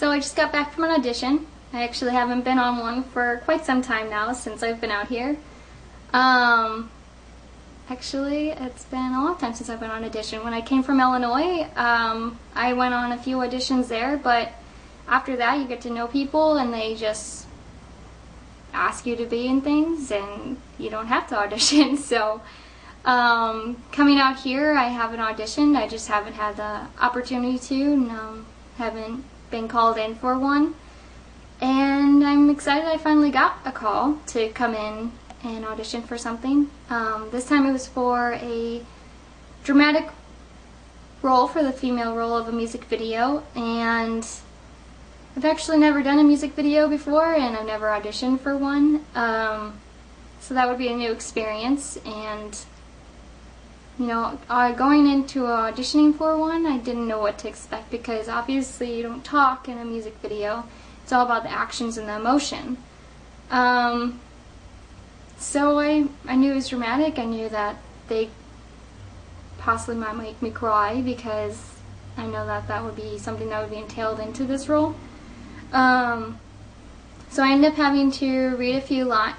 So I just got back from an audition. I actually haven't been on one for quite some time now since I've been out here. Actually, it's been a long time since I've been on audition. When I came from Illinois, I went on a few auditions there, but after that you get to know people and they just ask you to be in things and you don't have to audition. So coming out here, I haven't auditioned. I just haven't had the opportunity to, and haven't been called in for one. And I'm excited I finally got a call to come in and audition for something. This time it was for a dramatic role, for the female role of a music video, and I've actually never done a music video before, and I've never auditioned for one, so that would be a new experience. And you know, going into auditioning for one, I didn't know what to expect, because obviously you don't talk in a music video. It's all about the actions and the emotion. So I knew it was dramatic. I knew that they possibly might make me cry, because I know that that would be something that would be entailed into this role. So I ended up having to read a few lines,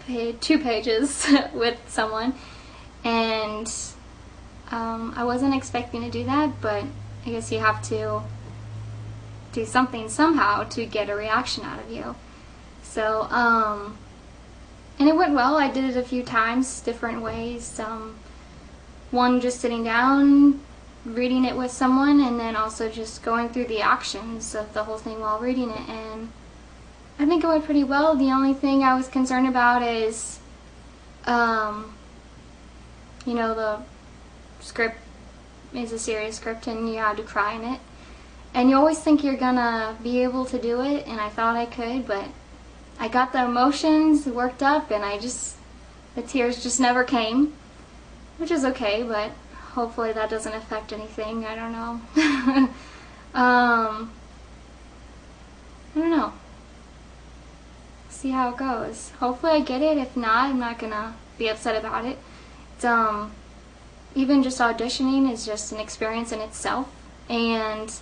2 pages with someone, and I wasn't expecting to do that, but I guess you have to do something somehow to get a reaction out of you. So, and it went well. I did it a few times, different ways. One just sitting down, reading it with someone, and then also just going through the actions of the whole thing while reading it. And I think it went pretty well. The only thing I was concerned about is, you know, the script is a serious script and you had to cry in it. And you always think you're gonna be able to do it, and I thought I could, but I got the emotions worked up and the tears just never came, which is okay, but hopefully that doesn't affect anything. I don't know. I don't know. See how it goes. Hopefully I get it. If not, I'm not gonna be upset about it. It's, even just auditioning is just an experience in itself, and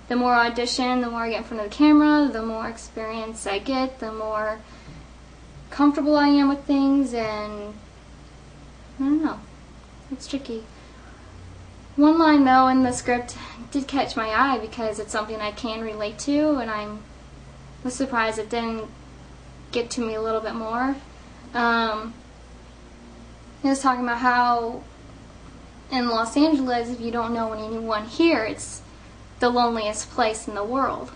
the more I audition, the more I get in front of the camera, the more experience I get, the more comfortable I am with things, and I don't know. It's tricky. One line though in the script did catch my eye, because it's something I can relate to, and I was surprised it didn't get to me a little bit more. It was talking about how in Los Angeles, if you don't know anyone here, it's the loneliest place in the world,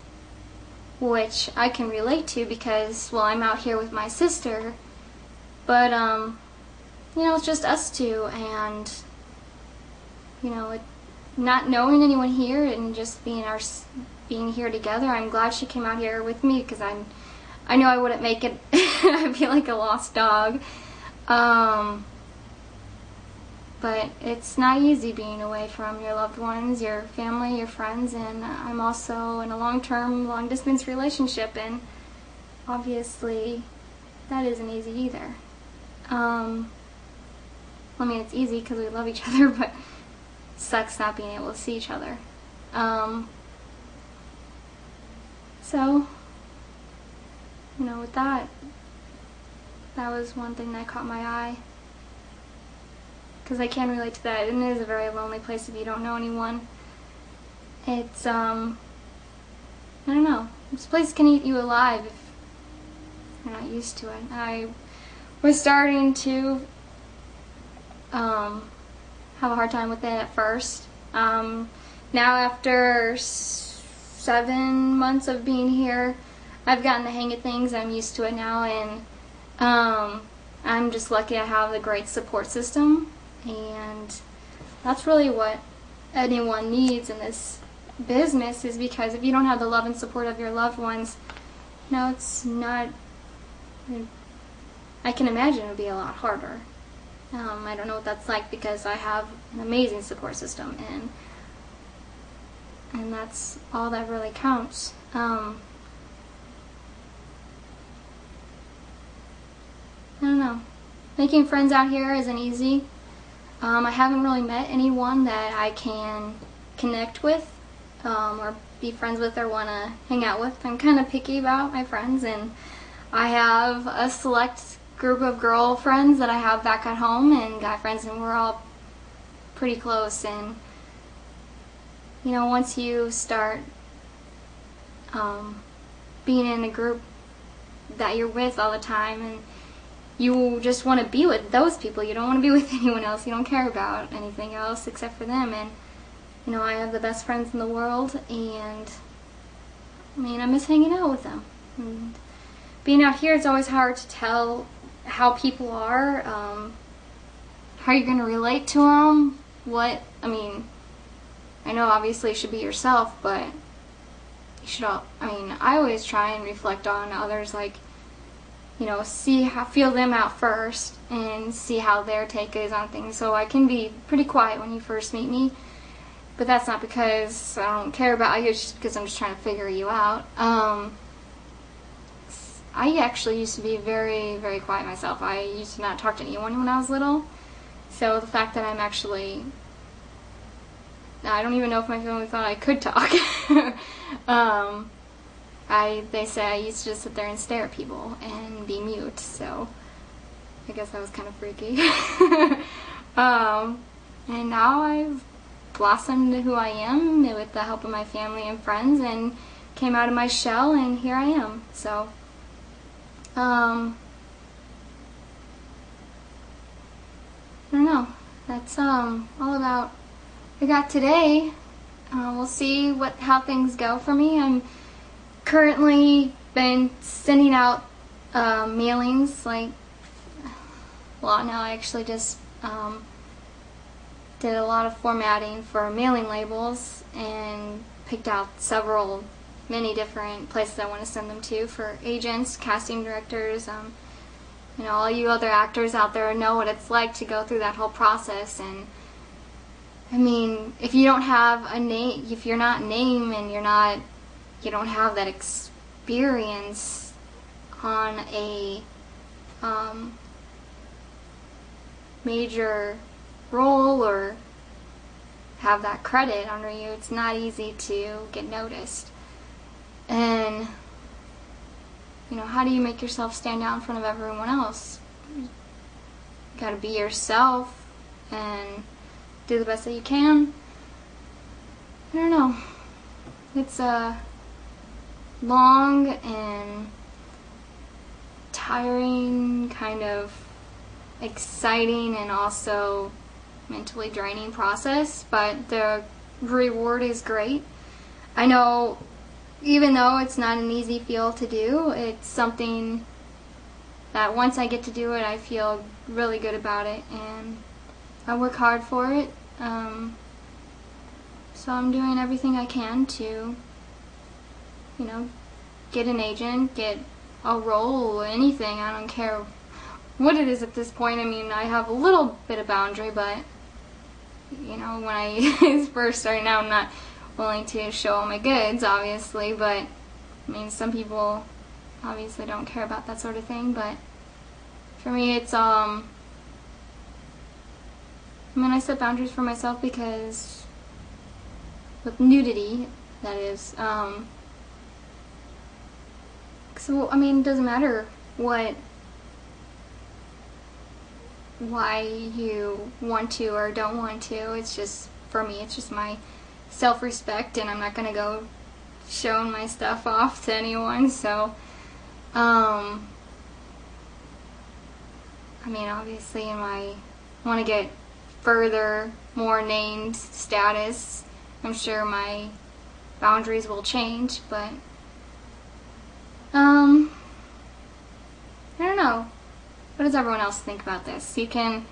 which I can relate to, because, well, I'm out here with my sister, but you know, it's just us two, and you know, not knowing anyone here and just being here together. I'm glad she came out here with me, because I know I wouldn't make it. I'd be like a lost dog. But it's not easy being away from your loved ones, your family, your friends, and I'm also in a long-term, long-distance relationship, and obviously that isn't easy either. I mean, it's easy because we love each other, but it sucks not being able to see each other. So, you know, with that was one thing that caught my eye, because I can relate to that. It is a very lonely place if you don't know anyone. It's, I don't know. This place can eat you alive if you're not used to it. I was starting to have a hard time with it at first. Now after 7 months of being here, I've gotten the hang of things. I'm used to it now, and I'm just lucky I have a great support system. And that's really what anyone needs in this business, is because if you don't have the love and support of your loved ones, you know, it's not, I can imagine it would be a lot harder. I don't know what that's like, because I have an amazing support system, and that's all that really counts. I don't know. Making friends out here isn't easy. I haven't really met anyone that I can connect with or be friends with or want to hang out with. I'm kind of picky about my friends, and I have a select group of girlfriends that I have back at home and guy friends, and we're all pretty close. And you know, once you start being in a group that you're with all the time, and you just want to be with those people, you don't want to be with anyone else, you don't care about anything else except for them. And you know, I have the best friends in the world, and I mean, I miss hanging out with them. And being out here, it's always hard to tell how people are, how you're going to relate to them, I mean, I know obviously you should be yourself, but you should I always try and reflect on others, like, you know, feel them out first and see how their take is on things. So I can be pretty quiet when you first meet me, but that's not because I don't care about you, it's just because I'm just trying to figure you out. I actually used to be very, very quiet myself. I used to not talk to anyone when I was little. So the fact that I'm actually, I don't even know if my family thought I could talk. They say I used to just sit there and stare at people and be mute, so I guess that was kind of freaky. And now I've blossomed into who I am with the help of my family and friends, and came out of my shell, and here I am. So I don't know. That's all about what I got today. We'll see how things go for me. I'm currently been sending out mailings, now I actually just did a lot of formatting for mailing labels and picked out many different places I want to send them to for agents, casting directors, you know, all you other actors out there know what it's like to go through that whole process. And I mean, if you don't have a name, if you're not named and you don't have that experience on a major role or have that credit under you, it's not easy to get noticed. And you know, how do you make yourself stand out in front of everyone else? You gotta be yourself and do the best that you can. I don't know. It's a long and tiring, kind of exciting and also mentally draining process, but the reward is great. I know, even though it's not an easy field to do, it's something that once I get to do it, I feel really good about it, and I work hard for it. So I'm doing everything I can to, you know, get an agent, get a role, anything. I don't care what it is at this point. I mean, I have a little bit of boundary, but, you know, when I was first starting out, I'm not willing to show all my goods, obviously, but I mean, some people obviously don't care about that sort of thing, but for me, it's I mean, I set boundaries for myself because with nudity, that is, so I mean, it doesn't matter why you want to or don't want to. It's just, for me, it's just my self-respect, and I'm not going to go showing my stuff off to anyone. So I mean, obviously in my want to get more named status, I'm sure my boundaries will change, but I don't know. What does everyone else think about this? You can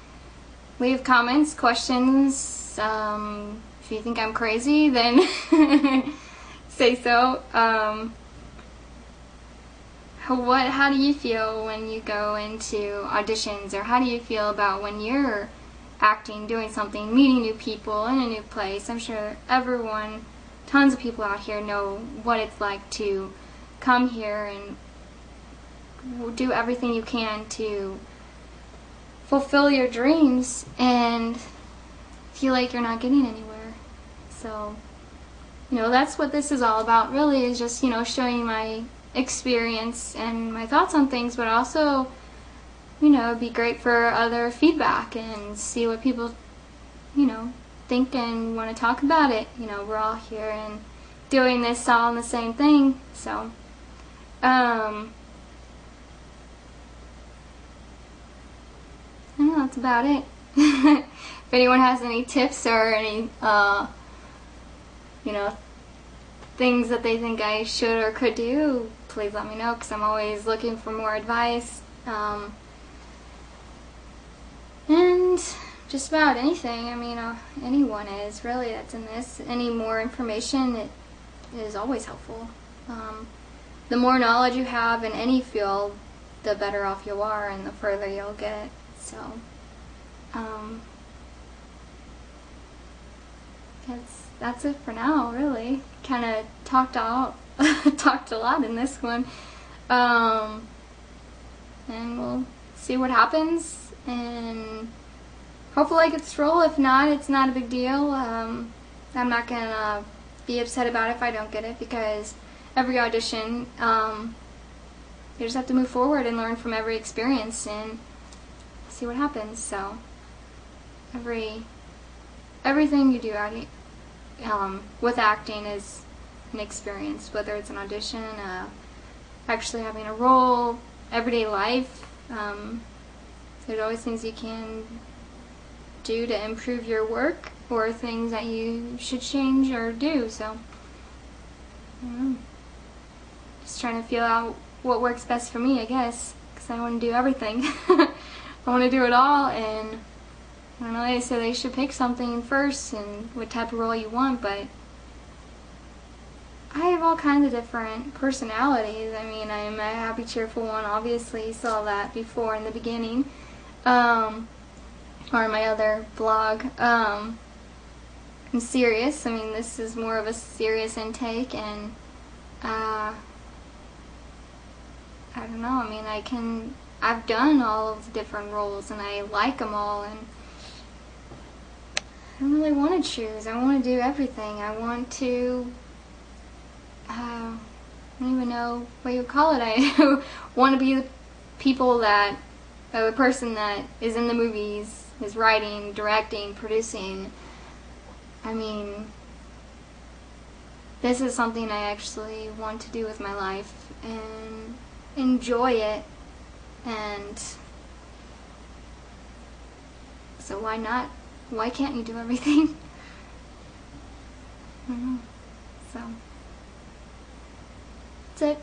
leave comments, questions. If you think I'm crazy, then say so. How do you feel when you go into auditions, or how do you feel about when you're acting, doing something, meeting new people in a new place? I'm sure tons of people out here know what it's like to come here and do everything you can to fulfill your dreams and feel like you're not getting anywhere. So, that's what this is all about, really, is just, showing my experience and my thoughts on things, but also, it'd be great for other feedback and see what people, think and want to talk about it. We're all here and doing this all in the same thing, so, I don't know, that's about it. If anyone has any tips or any, things that they think I should or could do, please let me know, because I'm always looking for more advice. And just about anything, anyone is, really, that's in this. Any more information, it is always helpful. The more knowledge you have in any field, the better off you are and the further you'll get. So, that's it for now, really. Kind of talked a lot in this one. And we'll see what happens, and hopefully I get this role. If not, it's not a big deal. I'm not gonna be upset about it if I don't get it, because every audition, you just have to move forward and learn from every experience and see what happens. So everything you do with acting is an experience, whether it's an audition, actually having a role, everyday life. There's always things you can do to improve your work, or things that you should change or do. So, I don't know. Just trying to feel out what works best for me, I guess, because I want to do everything. I want to do it all, and I don't know, they say they should pick something first and what type of role you want, but I have all kinds of different personalities. I'm a happy, cheerful one, obviously. You saw that before in the beginning, or in my other vlog. I'm serious. This is more of a serious intake, and I don't know, I've done all of the different roles, and I like them all, and I don't really want to choose. I want to do everything. I want to, I don't even know what you would call it. I want to be the person that is in the movies, is writing, directing, producing. This is something I actually want to do with my life and enjoy it, and so why not? Why can't you do everything? I don't know. So, that's it.